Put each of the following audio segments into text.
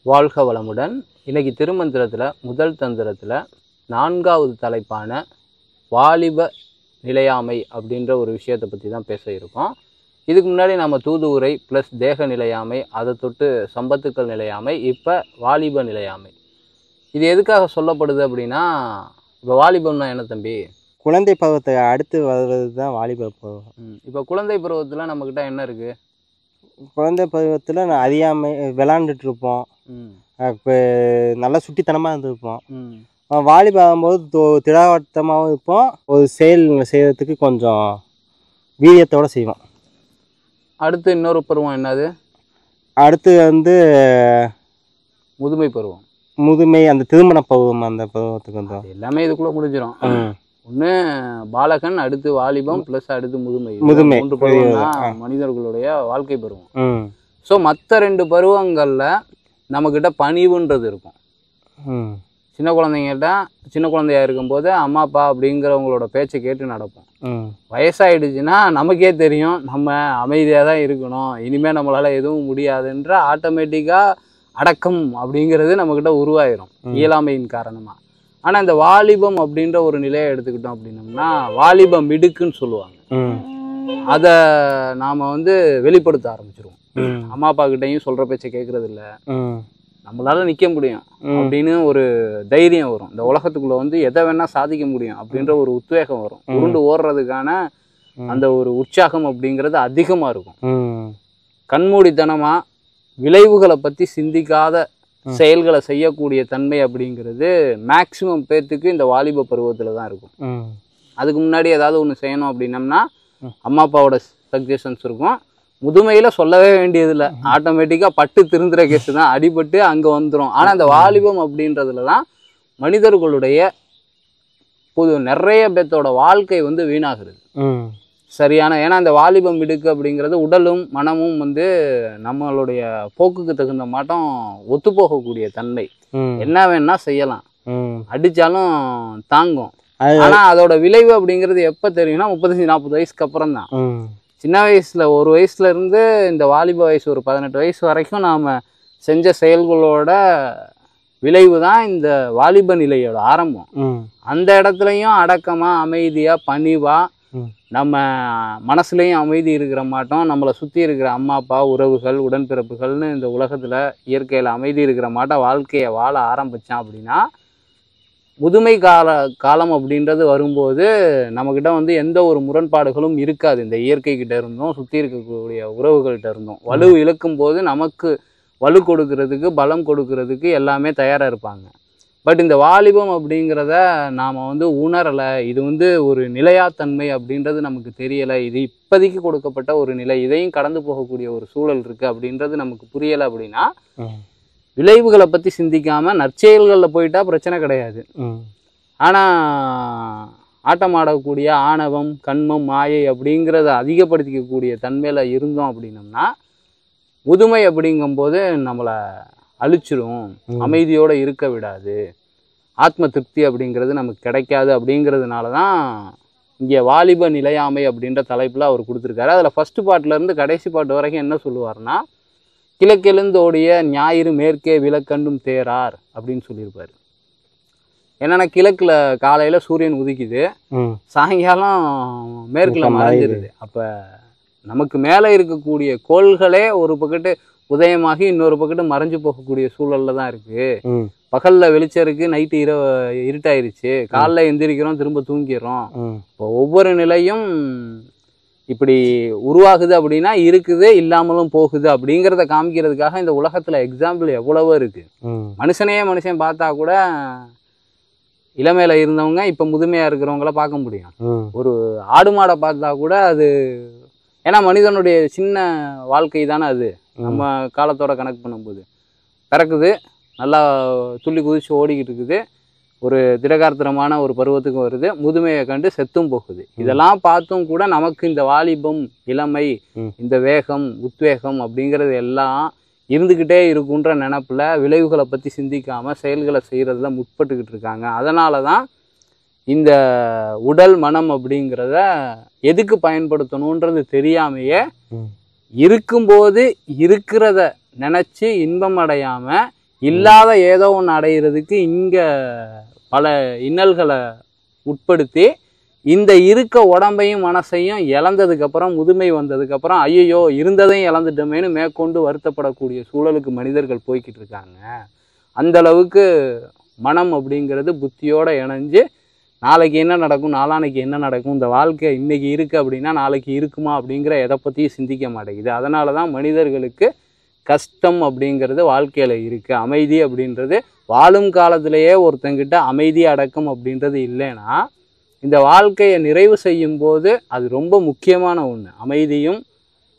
வாழ்க வளமுடன். இன்னைக்கு திருமந்திரத்தில் முதல் தந்திரத்தில் 4வது தலைப்பான வாலிப நிலையாமை அப்படின்ற ஒரு விஷயத்தை பற்றி தான் பேச இருக்கோம். இதுக்கு முன்னாடி நம்ம தூதுவுரை ப்ளஸ் தேக நிலையாமை, அதை தொட்டு சம்பத்துக்கள் நிலையாமை, இப்போ வாலிப நிலையாமை. இது எதுக்காக சொல்லப்படுது அப்படின்னா, இப்போ வாலிபம்னா என்ன தம்பி? குழந்தை பருவத்தை அடுத்து வருவது தான் வாலிப பருவம். இப்போ குழந்தை பருவத்தில் நம்மக்கிட்ட என்ன இருக்குது? குழந்தை பருவத்தில் நான் அறியாமை விளாண்டுட்டு இருப்போம். இப்போ நல்லா சுட்டித்தனமாக இருந்திருப்போம். வாலிபம் ஆகும்போது திடாவட்டமாகவும் இருப்போம். ஒரு செயல் செய்கிறதுக்கு கொஞ்சம் வீரியத்தோடு செய்வோம். அடுத்து இன்னொரு பருவம் என்னது? அடுத்து வந்து முதுமை பருவம். முதுமை, அந்த திருமண பருவம். அந்த பருவத்துக்கு வந்து எல்லாமே இதுக்குள்ளே முடிஞ்சிடும். ஒன்று பாலகன், அடுத்து வாலிபம், ப்ளஸ் அடுத்து முதுமை. 3 பருவம் தான் மனிதர்களுடைய வாழ்க்கை பருவம். ஸோ மற்ற 2 பருவங்களில் நம்மக்கிட்ட பணிவுன்றது இருக்கும். சின்ன குழந்தையா இருக்கும்போது அம்மா அப்பா அப்படிங்கிறவங்களோட பேச்சை கேட்டு நடப்போம். வயசாயிடுச்சுன்னா நமக்கே தெரியும் நம்ம அமைதியாக தான் இருக்கணும், இனிமேல் நம்மளால் எதுவும் முடியாதுன்ற ஆட்டோமேட்டிக்காக அடக்கம் அப்படிங்கிறது நம்மக்கிட்ட உருவாயிரும் இயலாமையின் காரணமாக. ஆனால் இந்த வாலிபம் அப்படின்ற ஒரு நிலையை எடுத்துக்கிட்டோம் அப்படின்னம்னா வாலிபம் மிடுக்குன்னு சொல்லுவாங்க. அதை நாம் வந்து வெளிப்படுத்த ஆரம்பிச்சிருவோம். அம்மா அப்பா கிட்டையும் சொல்கிற பேச்சை கேட்கறது இல்லை, நம்மளால நிற்க முடியும் அப்படின்னு ஒரு தைரியம் வரும். இந்த உலகத்துக்குள்ளே வந்து எதை வேணால் சாதிக்க முடியும் அப்படின்ற ஒரு உத்வேகம் வரும். உருண்டு ஓடுறதுக்கான அந்த ஒரு உற்சாகம் அப்படிங்கிறது அதிகமாக இருக்கும். கண்மூடித்தனமாக விளைவுகளை பற்றி சிந்திக்காத செயல்களை செய்யக்கூடிய தன்மை அப்படிங்கிறது மேக்சிமம் பேர்த்துக்கு இந்த வாலிப பருவத்தில் தான் இருக்கும். அதுக்கு முன்னாடி ஏதாவது ஒன்று செய்யணும் அப்படின்னம்னா அம்மா அப்பாவோட சஜஷன்ஸ் இருக்கும். முதுமையில் சொல்லவே வேண்டியதில்லை, ஆட்டோமேட்டிக்காக பட்டு திருந்துற கேஸு தான், அடிபட்டு அங்கே வந்துடும். ஆனால் அந்த வாலிபம் அப்படின்றதுல தான் மனிதர்களுடைய நிறைய பேர்த்தோட வாழ்க்கை வந்து வீணாகிறது. சரியான, ஏன்னா இந்த வாலிபம் இடுக்கு அப்படிங்கிறது உடலும் மனமும் வந்து நம்மளுடைய போக்குக்கு தகுந்த மாட்டம் ஒத்து போகக்கூடிய தன்மை. என்ன வேணா செய்யலாம், அடிச்சாலும் தாங்கும். ஆனா அதோட விளைவு அப்படிங்கிறது எப்ப தெரியும்னா 35-40 வயசுக்கு அப்புறம் தான். சின்ன வயசுல, ஒரு வயசுல இருந்து இந்த வாலிப வயசு ஒரு 18 வயசு வரைக்கும் நாம செஞ்ச செயல்களோட விளைவு தான் இந்த வாலிப நிலையோட ஆரம்பம். அந்த இடத்துலையும் அடக்கமா, அமைதியா, பணிவா, நம்ம மனசுலையும் அமைதி இருக்கிற மாட்டோம். நம்மளை சுற்றி இருக்கிற அம்மா அப்பா, உறவுகள், உடன்பிறப்புகள்னு இந்த உலகத்தில் இயற்கையில் அமைதி இருக்கிற மாட்டோம். வாழ்க்கையை வாழ ஆரம்பித்தான் அப்படின்னா முதுமை காலம் அப்படின்றது வரும்போது நம்மக்கிட்ட வந்து எந்த ஒரு முரண்பாடுகளும் இருக்காது. இந்த இயற்கைக்கிட்ட இருந்தும் சுற்றி இருக்கக்கூடிய உறவுகள்கிட்ட இருந்தும் வலு இழக்கும் போது நமக்கு வலு கொடுக்கறதுக்கு, பலம் கொடுக்கறதுக்கு எல்லாமே தயாராக இருப்பாங்க. பட் இந்த வாலிபம் அப்படிங்கிறத நாம் வந்து உணரலை. இது வந்து ஒரு நிலையாத்தன்மை அப்படின்றது நமக்கு தெரியலை. இது இப்போதைக்கு கொடுக்கப்பட்ட ஒரு நிலை, இதையும் கடந்து போகக்கூடிய ஒரு சூழல் இருக்குது அப்படின்றது நமக்கு புரியலை. அப்படின்னா விளைவுகளை பற்றி சிந்திக்காமல் நற்செயல்களில் போயிட்டா பிரச்சனை கிடையாது. ஆனால் ஆட்டமாடக்கூடிய ஆணவம், கண்மம், மாயை அப்படிங்கிறத அதிகப்படுத்திக்கக்கூடிய தன்மையில் இருந்தோம் அப்படின்னம்னா முதுமை அப்படிங்கும்போது நம்மளை அழிச்சிடும், அமைதியோடு இருக்க விடாது, ஆத்ம திருப்தி அப்படிங்கிறது நமக்கு கிடைக்காது. அப்படிங்கிறதுனால தான் இங்கே வாலிப நிலையாமை அப்படின்ற தலைப்பில் அவர் கொடுத்துருக்காரு. அதில் ஃபஸ்ட்டு பாட்டிலேருந்து கடைசி பாட்டு வரைக்கும் என்ன சொல்லுவார்னா, கிழக்கெழுந்தோடிய ஞாயிறு மேற்கே விளக்கண்டும் தேரார் அப்படின்னு சொல்லியிருப்பார். என்னென்னா கிழக்கில் காலையில் சூரியன் உதிக்குது, சாயங்காலம் மேற்கில் மறைஞ்சிருது. அப்போ நமக்கு மேலே இருக்கக்கூடிய கோள்களே ஒரு பக்கத்து உதயமாகி இன்னொரு பக்கத்து மறைஞ்சு போகக்கூடிய சூழல்ல தான் இருக்கு. பகல்ல வெளிச்சம் இருக்கு, நைட்டு இருட்டாயிருச்சு, காலைல எந்திரிக்கிறோம், திரும்ப தூங்கிடுறோம். இப்போ ஒவ்வொரு நிலையும் இப்படி உருவாகுது அப்படின்னா இருக்குது, இல்லாமலும் போகுது அப்படிங்கிறத காமிக்கிறதுக்காக இந்த உலகத்துல எக்ஸாம்பிள் எவ்வளவோ இருக்கு. மனுஷன் பார்த்தா கூட இளமையில இருந்தவங்க இப்ப முதுமையா இருக்கிறவங்கள பார்க்க முடியும். ஒரு ஆடு மாடை பார்த்தா கூட அது, ஏன்னா மனிதனுடைய சின்ன வாழ்க்கை தானே அது. நம்ம காலத்தோட கணக்கு பண்ணும்போது பிறக்குது, நல்லா துள்ளி குதிச்சு ஓடிக்கிட்டு இருக்குது, ஒரு திடகாத்திரமான ஒரு பருவத்துக்கும் வருது, முதுமையை கண்டு செத்தும் போகுது. இதெல்லாம் பார்த்தும் கூட நமக்கு இந்த வாலிபம், இளமை, இந்த வேகம், உத்வேகம் அப்படிங்கிறது எல்லாம் இருந்துக்கிட்டே இருக்குன்ற நினப்பில் விளைவுகளை பற்றி சிந்திக்காமல் செயல்களை செய்கிறதுல முற்பட்டுக்கிட்டு இருக்காங்க. அதனால தான் இந்த உடல் மனம் அப்படிங்கிறத எதுக்கு பயன்படுத்தணுன்றது தெரியாமையே இருக்கும்போது இருக்கிறத நினச்சி இன்பம் அடையாமல் இல்லாத ஏதோ ஒன்று அடையிறதுக்கு இங்கே பல இன்னல்களை உட்படுத்தி இந்த இருக்க உடம்பையும் மனசையும் இழந்ததுக்கப்புறம் முதுமை வந்ததுக்கப்புறம் ஐயோ இருந்ததையும் இழந்துட்டோமேனு மேற்கொண்டு வருத்தப்படக்கூடிய சூழலுக்கு மனிதர்கள் போய்கிட்டு இருக்காங்க. அந்த அளவுக்கு மனம் அப்படிங்கிறது புத்தியோடு இணைஞ்சு நாளைக்கு என்ன நடக்கும், நாளானைக்கு என்ன நடக்கும், இந்த வாழ்க்கை இன்னைக்கு இருக்குது அப்படின்னா நாளைக்கு இருக்குமா அப்படிங்கிற எதை பற்றியும் சிந்திக்க மாட்டேங்குது. அதனால தான் மனிதர்களுக்கு கஷ்டம் அப்படிங்கிறது வாழ்க்கையில் இருக்குது. அமைதி அப்படின்றது வாழும் காலத்திலேயே ஒருத்தங்கிட்ட அமைதி அடக்கம் அப்படின்றது இல்லைன்னா இந்த வாழ்க்கையை நிறைவு செய்யும் போது அது ரொம்ப முக்கியமான ஒன்று. அமைதியும்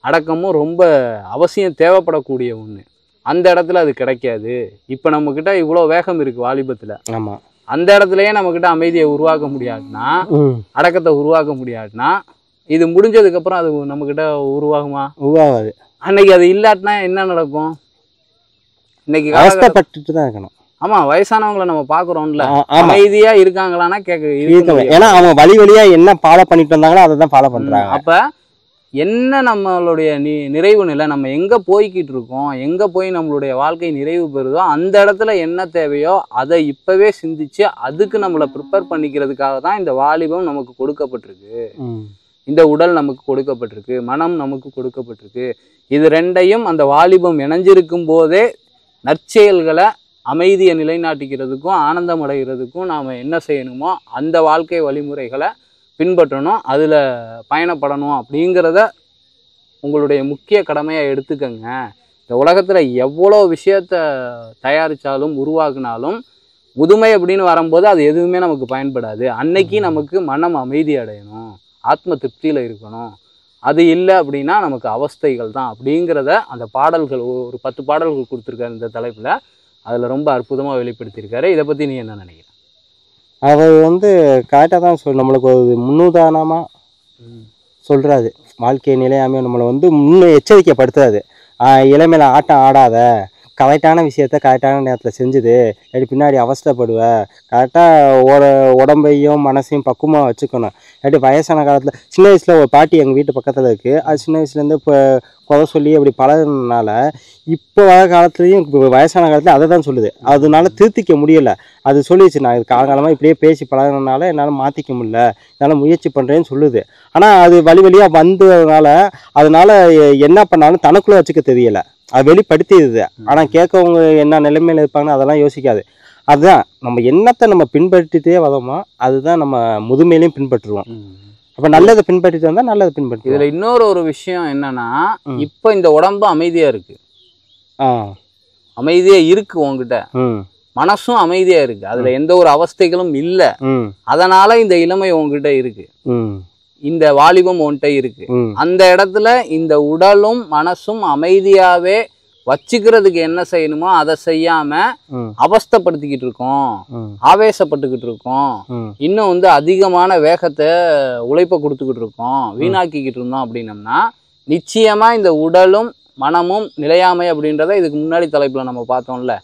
அடக்கமும் ரொம்ப அவசியம் தேவைப்படக்கூடிய ஒன்று. அந்த இடத்துல அது கிடைக்காது. இப்போ நம்மக்கிட்ட இவ்வளோ வேகம் இருக்குது வாலிபத்தில். ஆமாம், அந்த இடத்துலையே நம்மக்கிட்ட அமைதியை உருவாக்க முடியாதுன்னா, அடக்கத்தை உருவாக்க முடியாதுன்னா, இது முடிஞ்சதுக்கப்புறம் அது நம்மக்கிட்ட உருவாகுமா? உருவாகாது. அன்னைக்கு அது இல்லாட்டினா என்ன நடக்கும்? இன்னைக்கு கஷ்டப்பட்டுட்டு தான் இருக்கணும். ஆமா, வயசானவங்களை நம்ம பாக்குறோம்ல, அமைதியா இருக்காங்களான்னா கேட்க, ஏன்னா அவங்க வழியா என்ன ஃபாலோ பண்ணிட்டு வந்தாங்களோ அதை தான் ஃபாலோ பண்றாங்க. அப்ப என்ன நம்மளுடைய நிறைவு நிலை, நம்ம எங்க போய்கிட்டு இருக்கோம், எங்க போய் நம்மளுடைய வாழ்க்கை நிறைவு பெறுதோ அந்த இடத்துல என்ன தேவையோ அதை இப்பவே சிந்திச்சு அதுக்கு நம்மளை ப்ரிப்பேர் பண்ணிக்கிறதுக்காக தான் இந்த வாலிபம் நமக்கு கொடுக்கப்பட்டிருக்கு. இந்த உடல் நமக்கு கொடுக்கப்பட்டிருக்கு, மனம் நமக்கு கொடுக்கப்பட்டிருக்கு. இது ரெண்டையும் அந்த வாலிபம் இணைஞ்சிருக்கும் போதே நற்செயல்களை அமைதியை நிலைநாட்டிக்கிறதுக்கும் ஆனந்தம் அடைகிறதுக்கும் நாம் என்ன செய்யணுமோ அந்த வாழ்க்கை வழிமுறைகளை பின்பற்றணும், அதில் பயணப்படணும் அப்படிங்கிறத உங்களுடைய முக்கிய கடமையாக எடுத்துக்கங்க. இந்த உலகத்தில் எவ்வளோ விஷயத்த தயாரித்தாலும் உருவாக்குனாலும் முதுமை அப்படின்னு வரும்போது அது எதுவுமே நமக்கு பயன்படாது. அன்னைக்கு நமக்கு மனம் அமைதி அடையணும், ஆத்ம திருப்தியில் இருக்கணும். அது இல்லை அப்படின்னா நமக்கு அவஸ்தைகள் தான் அப்படிங்கிறத அந்த பாடல்கள் ஒரு 10 பாடல்கள் கொடுத்துருக்காரு இந்த தலைப்பில். அதில் ரொம்ப அற்புதமாக வெளிப்படுத்தியிருக்காரு. இதை பற்றி நீ என்ன நினைக்கிற? அவர் கரெக்டாக தான் நம்மளுக்கு ஒரு முன்னுதாரணமாக சொல்கிறாரு. வாழ்க்கை நிலையாமே நம்மளை முன்ன எச்சரிக்கைப்படுத்துறாரு. இளமையில ஆட்டம் ஆடாத, கரெக்டான விஷயத்த கரெக்டான நேரத்தில் செஞ்சுது, இல்லாட்டி பின்னாடி அவஸ்தைப்படுவ, கரெக்டாக உடம்பையும் மனசையும் பக்குவமாக வச்சுக்கணும். இல்லாட்டி வயசான காலத்தில் சின்ன வயசில் ஒரு பாட்டி எங்கள் வீட்டு பக்கத்தில் இருக்குது. அது சின்ன வயசுலேருந்து இப்போ குறை சொல்லி அப்படி பழகினால இப்போ வர காலத்துலேயும் இப்போ வயசான காலத்தில் அதை தான் சொல்லுது. அதனால திருத்திக்க முடியலை. அது சொல்லிடுச்சு, நான் இது காலகாலமாக இப்படியே பேசி பழகினால என்னால் மாற்றிக்க முடியல, என்னால் முயற்சி பண்ணுறேன்னு சொல்லுது. ஆனால் அது வழியாக வந்ததுனால அதனால் என்ன பண்ணாலும் தனக்குள்ளே வச்சுக்க தெரியலை, அது வெளிப்படுத்திடுது. ஆனால் கேட்கவங்க என்ன நிலைமையில் இருப்பாங்கன்னு அதெல்லாம் யோசிக்காது. அதுதான் நம்ம என்னத்தை நம்ம பின்பற்றிட்டே வரோமோ அதுதான் நம்ம முதுமையிலையும் பின்பற்றுவோம். அப்போ நல்லதை பின்பற்றிட்டு வந்தால் நல்லதை பின்பற்றி. இதில் இன்னொரு விஷயம் என்னன்னா, இப்போ இந்த உடம்பு அமைதியாக இருக்கு, அமைதியாக இருக்கு, உங்ககிட்ட மனசும் அமைதியாக இருக்கு, அதில் எந்த ஒரு அவஸ்தைகளும் இல்லை. அதனால இந்த இளமை உங்ககிட்ட இருக்கு, இந்த வாலிபம் உன்கிட்ட இருக்கு. அந்த இடத்துல இந்த உடலும் மனசும் அமைதியாவே வச்சுக்கிறதுக்கு என்ன செய்யணுமோ அதை செய்யாம அவஸ்தைப்படுத்திக்கிட்டு இருக்கோம், ஆவேசப்பட்டுக்கிட்டு இருக்கோம், இன்னும் அதிகமான வேகத்தை உழைப்பை கொடுத்துக்கிட்டு இருக்கோம், வீணாக்கிக்கிட்டு இருந்தோம் அப்படின்னம்னா நிச்சயமா இந்த உடலும் மனமும் நிலையாமை அப்படின்றத இதுக்கு முன்னாடி தலைப்புல நம்ம பார்த்தோம்ல,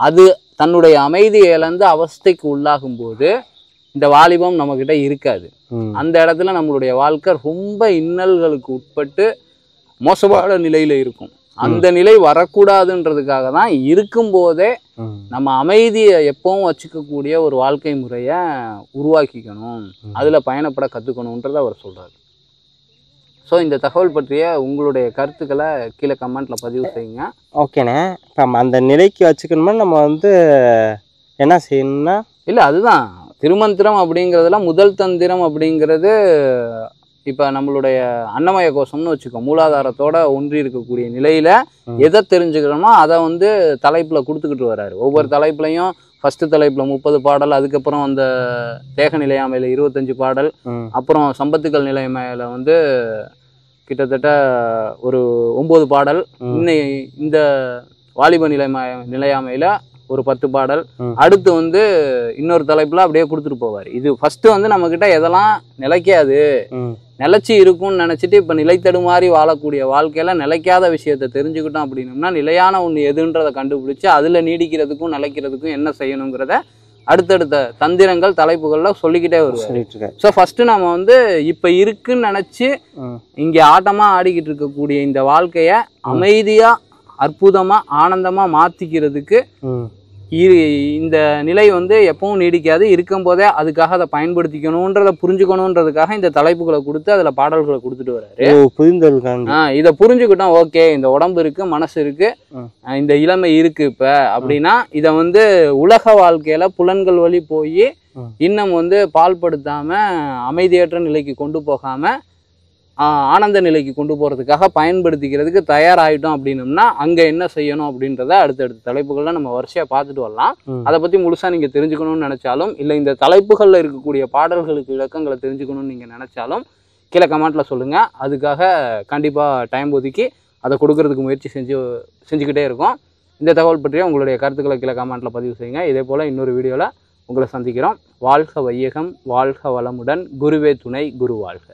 அது தன்னுடைய அமைதியை இழந்து அவஸ்தைக்கு உள்ளாகும் போது இந்த வாலிபம் நம்ம கிட்ட இருக்காது. அந்த இடத்துல நம்மளுடைய வாழ்க்கை ரொம்ப இன்னல்களுக்கு உட்பட்டு மோசமான நிலையில இருக்கும். அந்த நிலை வரக்கூடாதுன்றதுக்காக தான் இருக்கும் போதே நம்ம அமைதியை எப்பவும் வச்சுக்கக்கூடிய ஒரு வாழ்க்கை முறைய உருவாக்கிக்கணும், அதுல பயணப்பட கத்துக்கணும்ன்றத அவர் சொல்றாரு. ஸோ இந்த தகவல் பற்றிய உங்களுடைய கருத்துக்களை கீழே கமெண்ட்ல பதிவு செய்யுங்க. ஓகேண்ணே. இப்போ அந்த நிலைக்கு வச்சுக்கணுமா நம்ம என்ன செய்யணும்னா, இல்லை அதுதான் திருமந்திரம் அப்படிங்கிறதுல முதல் தந்திரம் அப்படிங்கிறது இப்போ நம்மளுடைய அன்னமய கோஷம்னு வச்சுக்கோ, மூலாதாரத்தோட ஒன்றி இருக்கக்கூடிய நிலையில எதை தெரிஞ்சுக்கிறோமோ அதை தலைப்புல கொடுத்துக்கிட்டு வர்றாரு. ஒவ்வொரு தலைப்புலையும் ஃபர்ஸ்ட் தலைப்புல 30 பாடல், அதுக்கப்புறம் அந்த தேக நிலையாமையில 25 பாடல், அப்புறம் சம்பத்துக்கள் நிலைமையில கிட்டத்தட்ட ஒரு 9 பாடல், இந்த வாலிப நிலையாமையில ஒரு 10 பாடல், அடுத்து இன்னொரு தலைப்புல அப்படியே கொடுத்துட்டு போவார். இது ஃபர்ஸ்ட் நம்ம கிட்ட எதெல்லாம் நிலைக்காது, நிலைச்சி இருக்கும்னு நினைச்சிட்டு இப்ப நிலை தடுமாறி வாழக்கூடிய வாழ்க்கையில நிலைக்காத விஷயத்த தெரிஞ்சுக்கிட்டோம் அப்படின்னம்னா நிலையான ஒண்ணு எதுன்றதை கண்டுபிடிச்சு அதுல நீடிக்கிறதுக்கும் நிலைக்கிறதுக்கும் என்ன செய்யணுங்கிறத அடுத்தடுத்த தந்திரங்கள் தலைப்புகள்ல சொல்லிக்கிட்டே வருவாரு. ஸோ ஃபர்ஸ்ட் நம்ம இப்ப இருக்குன்னு நினைச்சு இங்க ஆட்டமா ஆடிக்கிட்டு இருக்கக்கூடிய இந்த வாழ்க்கைய அமைதியா அற்புதமாக ஆனந்தமாக மாற்றிக்கிறதுக்கு இந்த நிலை வந்து எப்பவும் நீடிக்காது. இருக்கும் போதே அதுக்காக அதை பயன்படுத்திக்கணுன்றதை புரிஞ்சுக்கணுன்றதுக்காக இந்த தலைப்புகளை கொடுத்து அதில் பாடல்களை கொடுத்துட்டு வர்றாரு. இதை புரிஞ்சுக்கிட்டோம், ஓகே இந்த உடம்பு இருக்கு, மனசு இருக்கு, இந்த இளமை இருக்கு இப்ப அப்படின்னா இதை வந்து உலக வாழ்க்கையில புலன்கள் வழி போய் இன்னும் வந்து பால்படுத்தாம அமைதியற்ற நிலைக்கு கொண்டு போகாம ஆனந்த நிலைக்கு கொண்டு போகிறதுக்காக பயன்படுத்திக்கிறதுக்கு தயாராகிட்டோம் அப்படின்னம்னா அங்கே என்ன செய்யணும் அப்படின்றத அடுத்தடுத்த தலைப்புகளில் நம்ம வரிசையாக பார்த்துட்டு வரலாம். அதை பற்றி முழுசாக நீங்கள் தெரிஞ்சுக்கணும்னு நினச்சாலும் இல்லை இந்த தலைப்புகளில் இருக்கக்கூடிய பாடல்களுக்கு விளக்கங்களை தெரிஞ்சுக்கணும்னு நீங்கள் நினச்சாலும் கீழே கமெண்ட்டில் சொல்லுங்கள். அதுக்காக கண்டிப்பாக டைம் ஒதுக்கி அதை கொடுக்கறதுக்கு முயற்சி செஞ்சுக்கிட்டே இருக்கோம். இந்த தகவல் பற்றிய உங்களுடைய கருத்துக்களை கீழே கமெண்ட்டில் பதிவு செய்யுங்க. இதே போல் இன்னொரு வீடியோவில் உங்களை சந்திக்கிறோம். வாழ்க வையகம், வாழ்க வளமுடன், குருவே துணை, குரு வாழ்க.